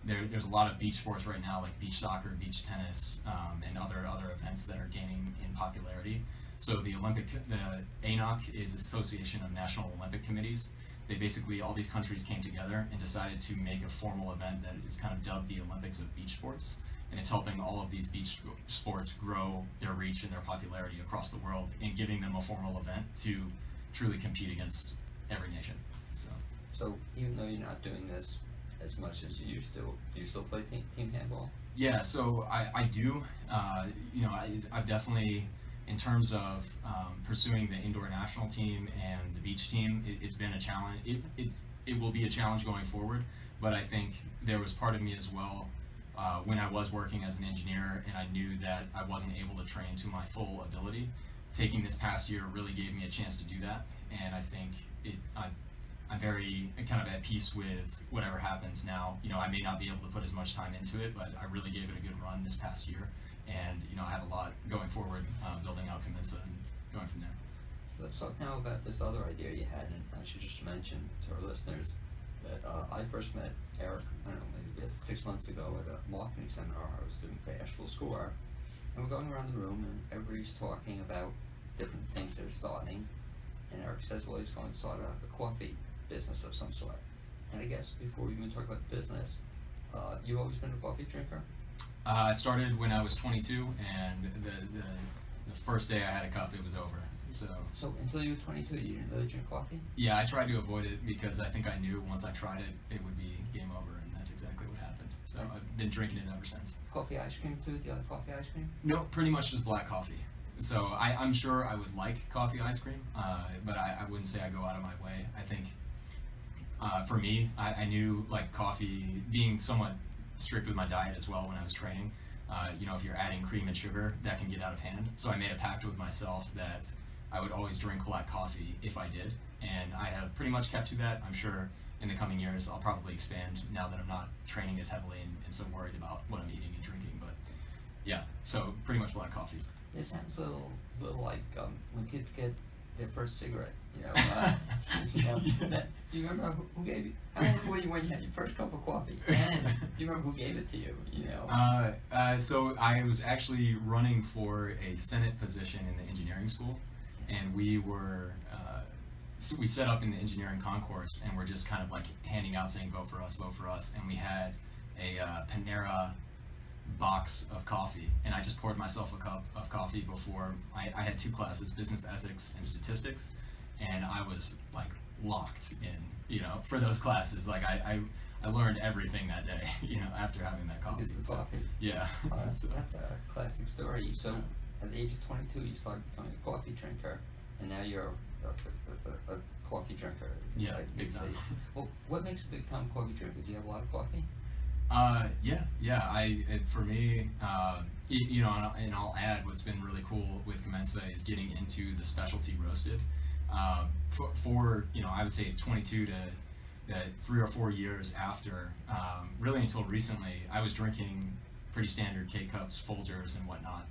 there's a lot of beach sports right now, like beach soccer, beach tennis, and other events that are gaining in popularity. So the ANUC is Association of National Olympic Committees. They basically, all these countries came together and decided to make a formal event that is kind of dubbed the Olympics of Beach Sports. And it's helping all of these beach sports grow their reach and their popularity across the world, and giving them a formal event to truly compete against every nation. So even though you're not doing this as much as you used to, do you still play team handball? Yeah, so I do. I've definitely, in terms of pursuing the indoor national team and the beach team, it's been a challenge. It will be a challenge going forward, but I think there was part of me as well when I was working as an engineer and I knew that I wasn't able to train to my full ability. Taking this past year really gave me a chance to do that, and I think I'm very kind of at peace with whatever happens now. I may not be able to put as much time into it, but I really gave it a good run this past year. And I have a lot going forward, building out Commensa and going from there. So let's talk now about this other idea you had, and I should just mention to our listeners that I first met Eric, I don't know, maybe 6 months ago at a marketing seminar I was doing for Asheville School Art. And we're going around the room, and everybody's talking about different things they're starting. And Eric says, well, he's going to start a coffee business of some sort. And I guess before we even talk about the business, you've always been a coffee drinker? I started when I was 22, and the first day I had a cup, it was over. So until you were 22, you didn't really drink coffee? Yeah, I tried to avoid it because I think I knew once I tried it, it would be game over, and that's exactly what happened. So I've been drinking it ever since. Coffee ice cream too? Do you like coffee ice cream? No, pretty much just black coffee. So I'm sure I would like coffee ice cream, but I wouldn't say I go out of my way. I think for me, I knew like coffee, being somewhat strict with my diet as well when I was training, if you're adding cream and sugar, that can get out of hand. So I made a pact with myself that I would always drink black coffee if I did, and I have pretty much kept to that. I'm sure in the coming years I'll probably expand now that I'm not training as heavily and so worried about what I'm eating and drinking, but yeah, so pretty much black coffee. It sounds a little like when kids get their first cigarette, do you remember who gave you, how old were you when you had your first cup of coffee? And do you remember who gave it to you, So I was actually running for a Senate position in the engineering school, and we were, we set up in the engineering concourse, and we're just kind of like handing out saying, vote for us, and we had a Panera box of coffee, and I just poured myself a cup of coffee before I had 2 classes, business ethics and statistics, and I was like locked in, for those classes. Like I I learned everything that day, you know, after having that coffee. Because of the So, coffee. yeah. So, That's a classic story. So, at the age of 22, you started becoming a coffee drinker, and now you're a coffee drinker. It's yeah, like, big it's time. well, what makes a big time coffee drinker? Do you have a lot of coffee? For me, you know, and I'll add what's been really cool with Commensa is getting into the specialty roasted. For you know, I would say 22 to 3 or 4 years after, really until recently, I was drinking pretty standard K-cups, Folgers, and whatnot.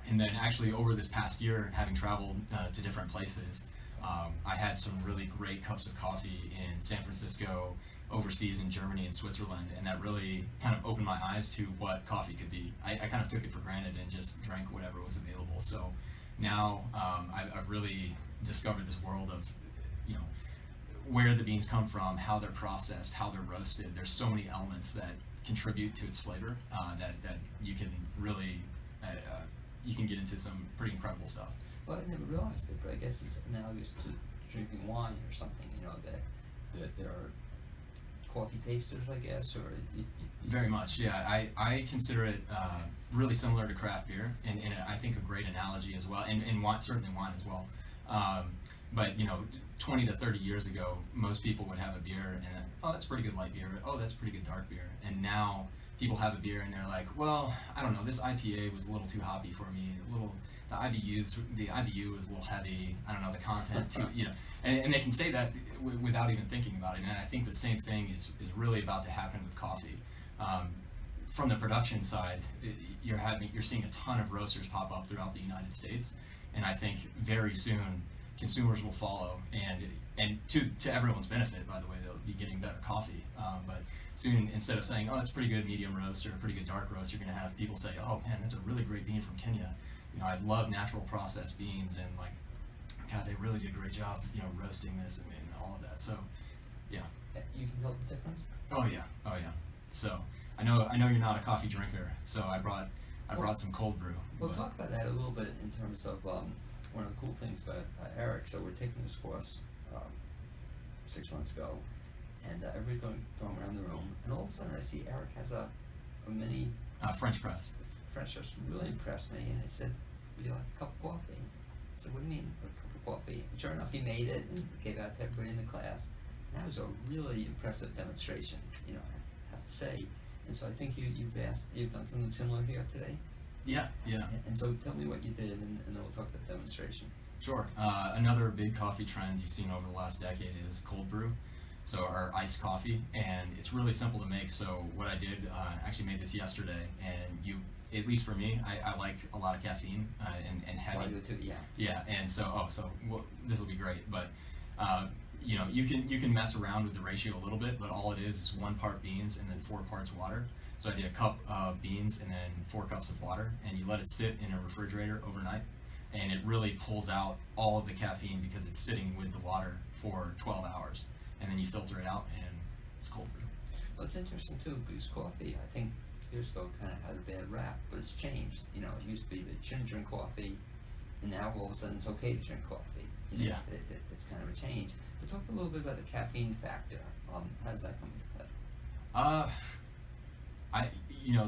And then actually over this past year, having traveled to different places, I had some really great cups of coffee in San Francisco, overseas in Germany and Switzerland, and that really kind of opened my eyes to what coffee could be. I kind of took it for granted and just drank whatever was available. So now I've really discovered this world of, you know, where the beans come from, how they're processed, how they're roasted. There's so many elements that contribute to its flavor that you can really you can get into some pretty incredible stuff. Well, I never realized it, but I guess it's analogous to drinking wine or something. You know, that there are coffee tasters, I guess, or Very much, yeah. I consider it really similar to craft beer, and I think a great analogy as well, and wine, certainly wine as well. But you know, 20 to 30 years ago, most people would have a beer and, oh, that's pretty good light beer. Oh, that's pretty good dark beer. And now people have a beer and they're like, well, I don't know, this IPA was a little too hoppy for me. The IBU was a little heavy. I don't know, the content too, you know. And they can say that without even thinking about it. And I think the same thing is really about to happen with coffee. From the production side, you're seeing a ton of roasters pop up throughout the United States, and I think very soon consumers will follow, and to everyone's benefit, by the way, they'll be getting better coffee. But soon, instead of saying, oh, that's pretty good medium roast or a pretty good dark roast, you're going to have people say, oh man, that's a really great bean from Kenya. You know, I love natural processed beans, and like, God, they really did a great job, you know, roasting this and all of that. So, yeah. You can tell the difference. Oh yeah. So I know you're not a coffee drinker, so I brought some cold brew. We'll but- talk about that a little bit in terms of one of the cool things about Eric. So we're taking this course 6 months ago, and everybody's going around the room, and all of a sudden I see Eric has a mini French press. French press. Really impressed me, and I said, "Would you like a cup of coffee?" I said, "What do you mean a cup of coffee?" And sure enough, he made it and gave out to everybody in the class. And that was a really impressive demonstration, you know, I have to say. And so I think you've done something similar here today. Yeah. And so tell me what you did, and then we'll talk about the demonstration. Sure. Another big coffee trend you've seen over the last decade is cold brew, so our iced coffee, and it's really simple to make. So what I did, actually made this yesterday, and at least for me, I like a lot of caffeine and heavy. I do too, yeah. Yeah, and so this will be great, but you know, you can mess around with the ratio a little bit, but all it is 1 part beans and then 4 parts water. So I did a cup of beans and then 4 cups of water, and you let it sit in a refrigerator overnight, and it really pulls out all of the caffeine because it's sitting with the water for 12 hours, and then you filter it out, and it's cold brew. Well, it's interesting too, because coffee, I think years ago, kind of had a bad rap, but it's changed. You know, it used to be that you shouldn't drink coffee, and now all of a sudden it's okay to drink coffee. You know, Yeah. It's kind of a change. But talk a little bit about the caffeine factor. How does that come into play?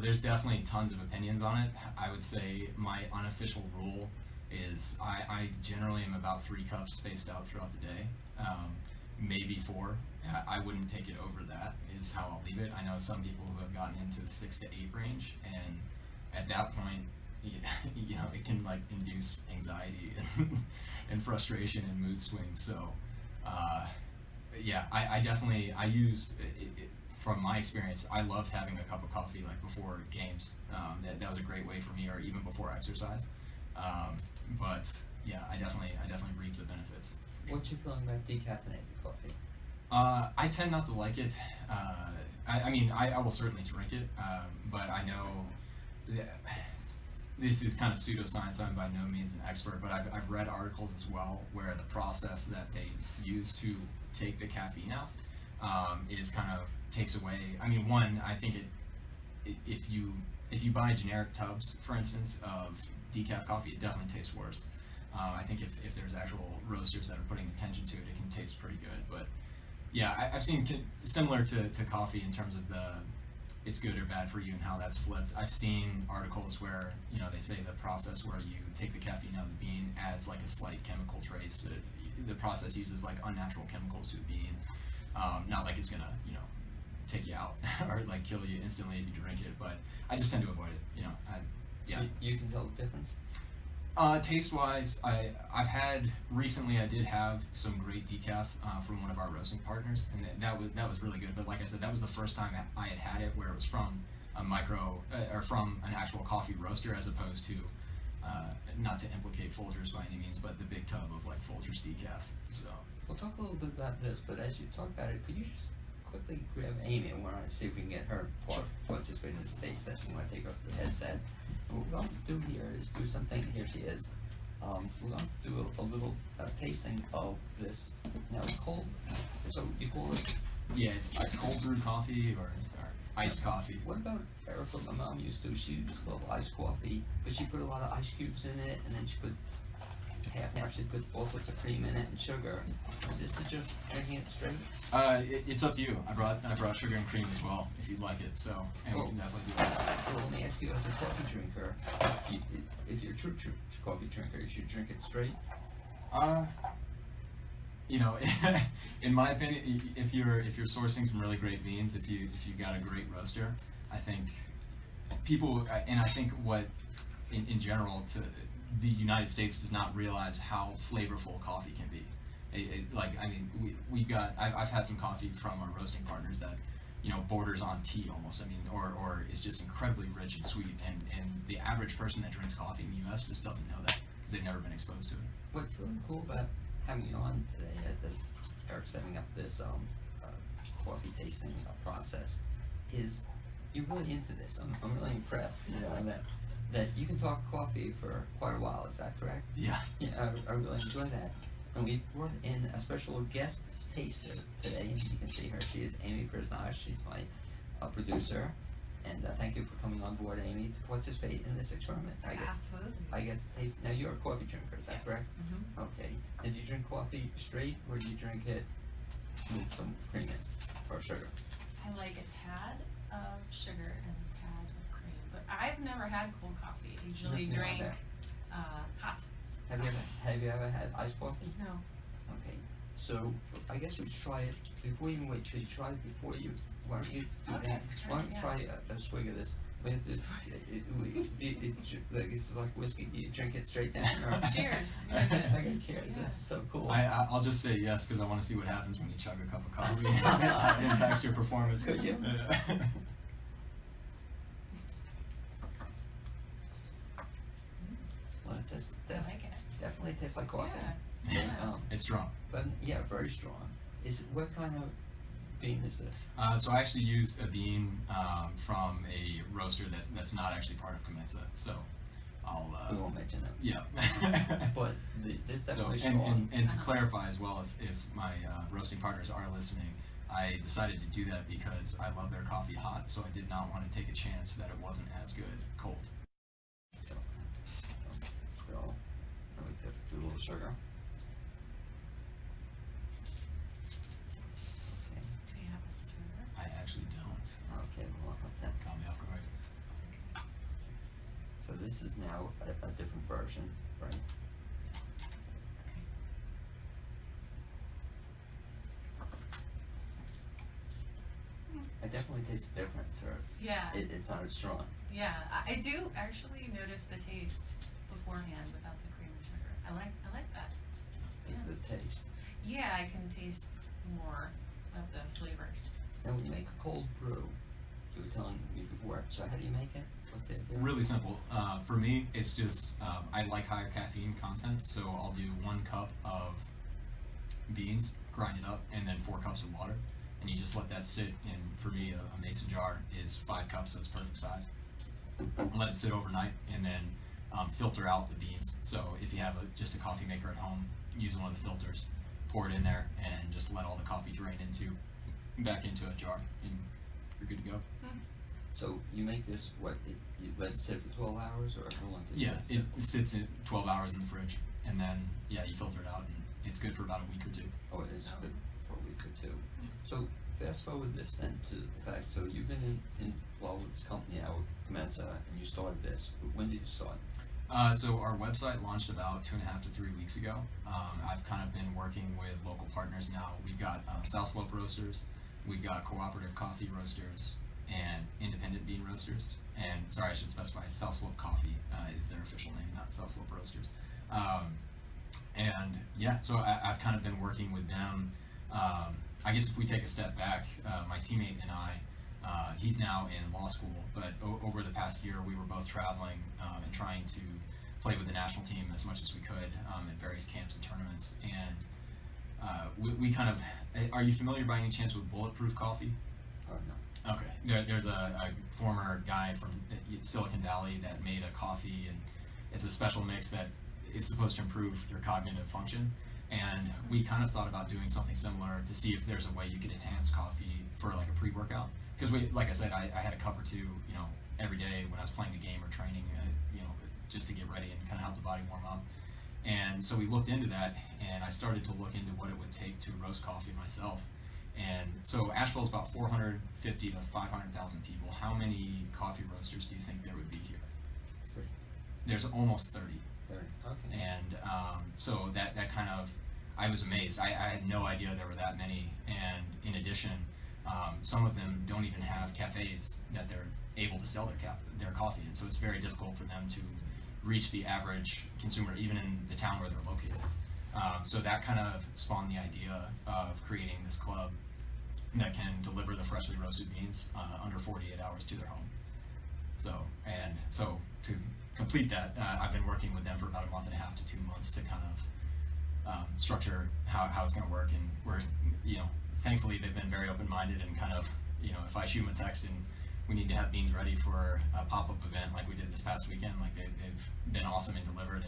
There's definitely tons of opinions on it. I would say my unofficial rule is I generally am about 3 cups spaced out throughout the day, maybe 4. I wouldn't take it over that, is how I'll leave it. I know some people who have gotten into the 6 to 8 range, and at that point, you know, it can like induce anxiety and frustration and mood swings. So, I definitely, from my experience, I loved having a cup of coffee like before games. That was a great way for me, or even before exercise. But yeah, I definitely reaped the benefits. What's your feeling about decaffeinated coffee? I tend not to like it. I will certainly drink it, but I know this is kind of pseudoscience. I'm by no means an expert, but I've read articles as well where the process that they use to take the caffeine out is kind of takes away. I mean, one, I think if you buy generic tubs, for instance, of decaf coffee, it definitely tastes worse. I think if there's actual roasters that are putting attention to it, it can taste pretty good. But Yeah, I've seen similar to coffee in terms of it's good or bad for you and how that's flipped. I've seen articles where, you know, they say the process where you take the caffeine out of the bean adds like a slight chemical trace. The process uses like unnatural chemicals to the bean. Not like it's gonna, you know, take you out or like kill you instantly if you drink it, but I just tend to avoid it, you know. So you can tell the difference? Taste wise, I've had recently. I did have some great decaf from one of our roasting partners, and that was really good. But like I said, that was the first time I had it where it was from a micro or from an actual coffee roaster, as opposed to not to implicate Folgers by any means, but the big tub of like Folgers decaf. So We'll talk a little bit about this, but as you talk about it, could you just quickly grab Amy and see if we can get her participate in this taste test? You want to take off the headset. And what we're going to do here is do something. Here she is. We're going to do a little tasting of this now cold. So you call it? yeah, it's cold brew coffee or iced coffee. What about Erica? My mom used to. She used to love iced coffee, but she put a lot of ice cubes in it, and then she put half an hour. She put all sorts of cream in it and sugar. This is just drinking it straight. It's up to you. I brought sugar and cream as well if you'd like it. So and we can definitely do that. Well, let me ask you, as a coffee drinker, if you're a true coffee drinker, you should drink it straight. You know, in my opinion, if you're sourcing some really great beans, if you got a great roaster, I think people, and I think what in general, the United States does not realize how flavorful coffee can be. Like, I mean, I've had some coffee from our roasting partners that, you know, borders on tea almost. I mean, or is just incredibly rich and sweet. And the average person that drinks coffee in the U.S. just doesn't know that because they've never been exposed to it. What's really cool about having you on today, as Eric's setting up this coffee tasting process, is you're really into this. I'm really impressed. You know that you can talk coffee for quite a while. Is that correct? Yeah. Yeah, I really enjoy that. And we brought in a special guest taster today, and you can see her. She is Amy Prisnage. She's my producer. And thank you for coming on board, Amy, to participate in this experiment. Absolutely. I get to taste. Now, you're a coffee drinker, is that Yes. correct? Mm-hmm. Okay. And do you drink coffee straight, or do you drink it with some cream in or sugar? I like a tad of sugar and a tad of cream, but I've never had cold coffee. I usually No, drink okay. hot. Have you ever had iced coffee? No. Okay. So I guess we should try it before you wait. Should you try it before you? Why don't you do Okay, that? try Why it, don't you yeah. try a swig of this? We have to. Like, this is like whiskey. Do you drink it straight down? Or? Cheers. Okay, cheers. Yeah. This is so cool. I'll just say yes because I want to see what happens when you chug a cup of coffee. How it impacts your performance. Could you? Yeah. Well, it tastes I like it. definitely tastes like coffee. Yeah. And, It's strong. but yeah, very strong. What kind of bean is this? So I actually used a bean from a roaster that's not actually part of Comenza. So I'll We won't mention them. yeah. But this So definitely strong. and to clarify as well, if my roasting partners are listening, I decided to do that because I love their coffee hot, so I did not want to take a chance that it wasn't as good cold. So, let me do a little sugar. Okay, Do we have a stirrer? I actually don't. okay, we'll look up that. Caught me off guard. So this is now a different version, right? I definitely taste the difference, or Yeah. it's not as strong. Yeah. I do actually notice the taste beforehand without the cream and sugar. I like that. Yeah. The taste. Yeah, I can taste more of the flavors. Now, when you make a cold brew, you were telling me before. So how do you make it? What's it? Really simple. For me, it's just I like higher caffeine content, so I'll do 1 cup of beans, grind it up, and then 4 cups of water, and you just let that sit in. For me, a mason jar is 5 cups, so it's perfect size. Let it sit overnight, and then filter out the beans. So if you have just a coffee maker at home, use one of the filters, pour it in there, and just let all the coffee drain back into a jar, and you're good to go. So you make this, you let it sit for 12 hours, or how long does Yeah, it it sits in 12 hours in the fridge, and then you filter it out, and it's good for about a week or 2. Oh, it is Oh. good for a week. drinker too. So fast forward this then to the fact, so you've been involved with this company now, Comensa, and you started this. When did you start? So our website launched about 2.5 to 3 weeks ago. I've kind of been working with local partners now. We've got South Slope Roasters, we've got cooperative coffee roasters, and independent bean roasters. And sorry, I should specify, South Slope Coffee is their official name, not South Slope Roasters. And yeah, so I've kind of been working with them. I guess if we take a step back, my teammate and I, he's now in law school, but over the past year we were both traveling and trying to play with the national team as much as we could at various camps and tournaments. And we kind of, are you familiar by any chance with Bulletproof Coffee? No. Okay, there's a former guy from Silicon Valley that made a coffee, and it's a special mix that is supposed to improve your cognitive function. And we kind of thought about doing something similar to see if there's a way you could enhance coffee for like a pre-workout. Because like I said, I had a cup or two, every day when I was playing a game or training, just to get ready and kind of help the body warm up. And so we looked into that, and I started to look into what it would take to roast coffee myself. And so Asheville's about 450 to 500,000 people. How many coffee roasters do you think there would be here? 3. There's almost 30. 30. Okay. And so that kind of, I was amazed. I had no idea there were that many. And in addition, some of them don't even have cafes that they're able to sell their coffee in. So it's very difficult for them to reach the average consumer, even in the town where they're located. So that kind of spawned the idea of creating this club that can deliver the freshly roasted beans under 48 hours to their home. So to complete that, I've been working with them for about 1.5 to 2 months to kind of structure how it's going to work. And we're, thankfully they've been very open-minded and kind of, if I shoot them a text and we need to have beans ready for a pop-up event like we did this past weekend, like they've been awesome and delivered,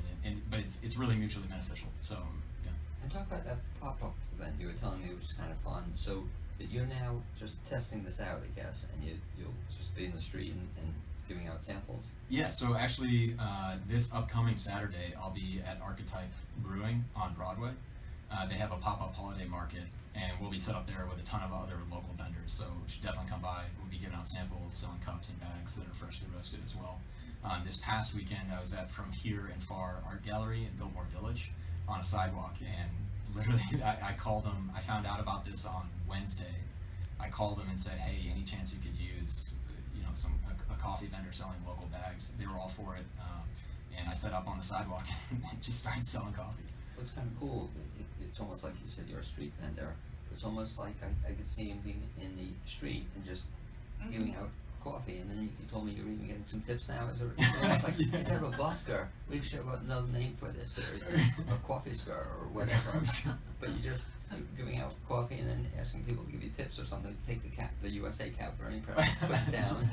but it's really mutually beneficial. So yeah. And talk about that pop-up event you were telling me, which is kind of fun. So that you're now just testing this out, I guess, and you'll just be in the street and giving out samples. Yeah, so actually this upcoming Saturday I'll be at Archetype Brewing on Broadway. They have a pop-up holiday market, and we'll be set up there with a ton of other local vendors, so you should definitely come by. We'll be giving out samples, selling cups and bags that are freshly roasted as well. This past weekend I was at From Here and Far Art Gallery in Biltmore Village on a sidewalk, and literally I called them. I found out about this on Wednesday. I called them and said, hey, any chance you could use a coffee vendor selling local bags? They were all for it, and I set up on the sidewalk and just started selling coffee. What's kind of cool, it's almost like you said you're a street vendor. It's almost like I could see him being in the street and just giving out coffee, and then you told me you're even getting some tips now. It's almost like instead of a busker, we should have another name for this, or a coffee scar or whatever. But you're giving out coffee and then asking people to give you tips or something. Take the USA cap for any price, put it down,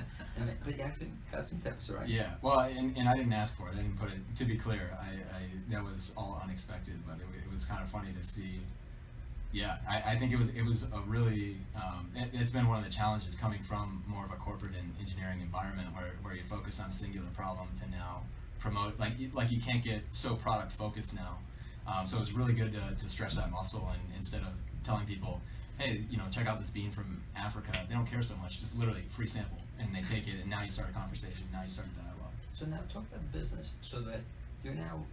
but you actually got some tips, right? Yeah, well, and I didn't ask for it. I didn't put it. To be clear, I that was all unexpected, but it was kind of funny to see. Yeah, I think it was a really it's been one of the challenges coming from more of a corporate and engineering environment where you focus on a singular problem to now promote, like you can't get so product focused now. So it's really good to stretch that muscle, and instead of telling people, hey, check out this bean from Africa, they don't care so much, just literally free sample, and they take it, and now you start a conversation, now you start a dialogue. So now talk about the business, so that you're now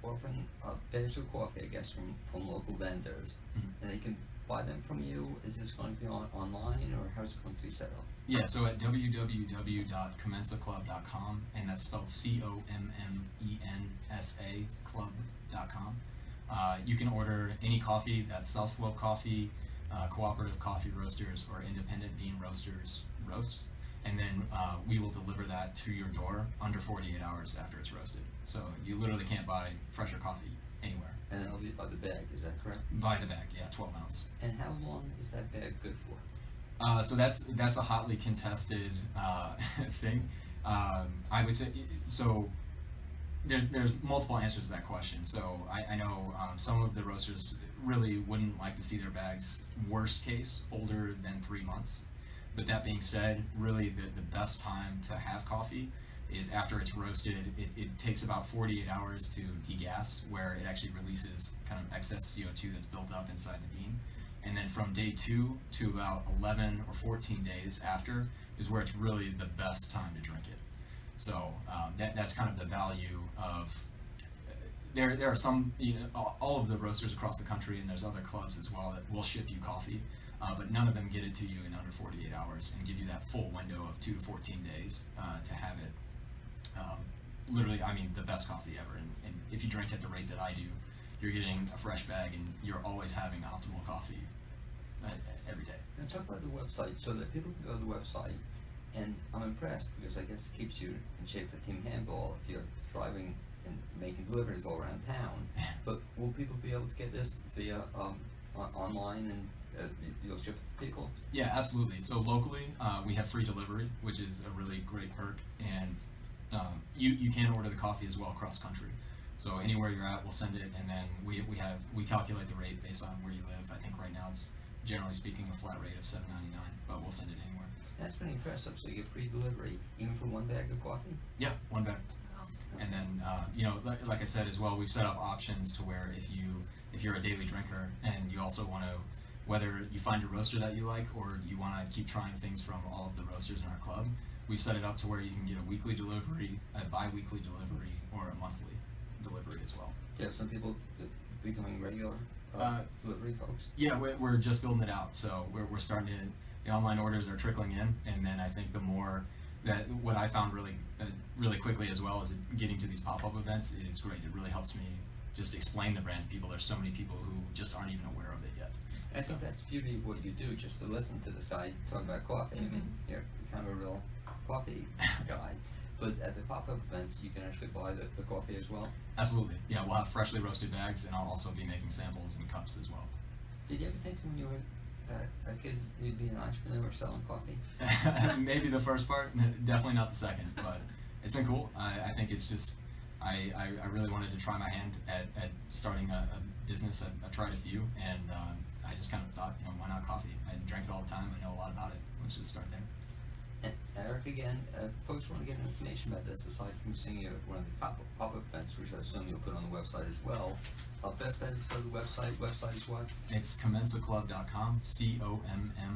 offering bags of coffee, I guess, from local vendors, and they can buy them from you. Is this going to be online, or how's it going to be set up? Yeah, so at www.comensaclub.com, and that's spelled COMMENSA club.com. You can order any coffee that's South Slope Coffee, cooperative coffee roasters, or independent bean roasters roast, and then we will deliver that to your door under 48 hours after it's roasted. So you literally can't buy fresher coffee anywhere. And it'll be by the bag, is that correct? By the bag, yeah, 12 ounce. And how long is that bag good for? So that's a hotly contested thing. I would say, so there's multiple answers to that question. So I know some of the roasters really wouldn't like to see their bags, worst case, older than 3 months. But that being said, really the best time to have coffee is after it's roasted. It takes about 48 hours to degas, where it actually releases kind of excess CO2 that's built up inside the bean. And then from day 2 to about 11 or 14 days after is where it's really the best time to drink it. So that's kind of the value of. There are some, all of the roasters across the country, and there's other clubs as well that will ship you coffee, but none of them get it to you in under 48 hours and give you that full window of 2 to 14 days to have it. Literally, I mean, the best coffee ever. And if you drink at the rate that I do, you're getting a fresh bag, and you're always having optimal coffee every day. And talk about the website, so that people can go to the website, and I'm impressed because I guess it keeps you in shape for team handball if you're driving and making deliveries all around town. But will people be able to get this via online, and you'll ship it to people? Yeah, absolutely. So locally, we have free delivery, which is a really great perk, and you can order the coffee as well cross country. So anywhere you're at, we'll send it, and then we calculate the rate based on where you live. I think right now it's generally speaking a flat rate of $7.99, but we'll send it anywhere. That's pretty impressive. So you get free delivery even for one bag of coffee? Yeah, one bag. And then, like I said as well, we've set up options to where if you're a daily drinker and you also want to, whether you find a roaster that you like or you want to keep trying things from all of the roasters in our club, we've set it up to where you can get a weekly delivery, a bi-weekly delivery, or a monthly delivery as well. Do you have some people becoming regular delivery folks? Yeah, we're just building it out. So we're starting to, the online orders are trickling in, and then I think the more that what I found really quickly as well is getting to these pop-up events is great. It really helps me just explain the brand to people. There's so many people who just aren't even aware of it yet. I think that's the beauty of what you do, just to listen to this guy talk about coffee. I mean, you're kind of a real coffee guy. But at the pop-up events, you can actually buy the coffee as well? Absolutely. Yeah, we'll have freshly roasted bags, and I'll also be making samples in cups as well. Did you ever think when you were a kid you'd be an entrepreneur selling coffee? Maybe the first part, definitely not the second, but it's been cool. I think it's just, I really wanted to try my hand at starting a business. I've tried a few, and I just kind of thought, why not coffee? I drank it all the time. I know a lot about it. Let's just start there. And Eric, again, folks want to get information about this aside from seeing you at one of the pop-up events, which I assume you'll put on the website as well. Best bet is go to the website. Website is what? It's commensaclub.com, COMMENSA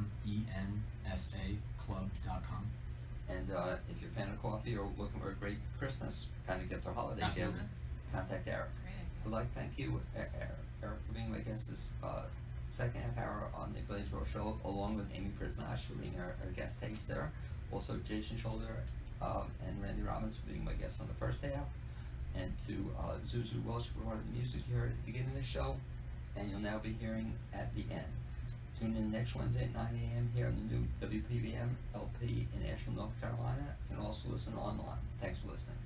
club.com. And if you're a fan of coffee or looking for a great Christmas kind of gift or holiday Absolutely. gift, contact Eric. Great. I'd like to thank you, Eric, for being my guest this second half hour on the BLAINESWORLD show, along with Amy Prisnash for being our guest host there. Also, Jason Scholder and Randy Robbins for being my guests on the first half. And to Zuzu Welsh for one of the music here at the beginning of the show, and you'll now be hearing at the end. Tune in next Wednesday at 9 a.m. here on the new WPVM LP in Asheville, North Carolina. You can also listen online. Thanks for listening.